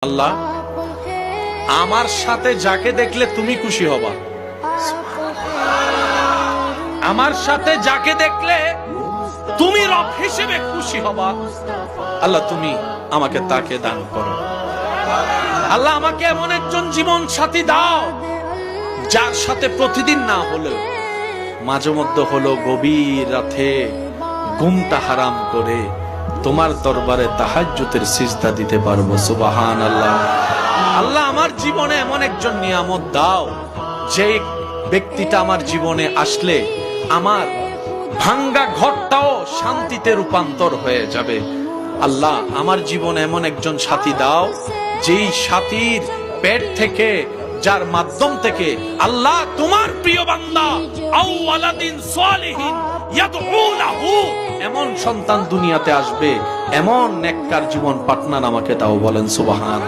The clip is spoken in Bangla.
আল্লাহ, আমার সাথে যাকে দেখলে তুমি খুশি হবা, আমার সাথে যাকে দেখলে তুমি রব হিসেবে খুশি হবা, আল্লাহ তুমি আমাকে তাকে দান করো। আল্লাহ আমাকে এমন একজন জীবন সাথী দাও যার সাথে প্রতিদিন না হলেও মাঝে মধ্যে হলো গভীর রাতে ঘুমটা হারাম করে তোমার দরবারে তাহাজ্জুদের সিজদা দিতে পারবো। সুবহানাল্লাহ। আল্লাহ আমার জীবনে এমন একজন নিয়ামত দাও যে ব্যক্তিটা আমার জীবনে আসলে আমার ভাঙ্গা ঘরটাও শান্তিতে রূপান্তর হয়ে যাবে। আল্লাহ আমার জীবনে এমন একজন সাথী দাও যেই সাথীর পেট থেকে, যার মাধ্যম থেকে আল্লাহ তোমার প্রিয় বান্দা আও ওয়ালাদিন সালিহিন ইয়াদউ লাহু এমন সন্তান দুনিয়াতে আসবে, এমন নেককার জীবন পার্টনার আমাকে দাও। বলেন সুবহান।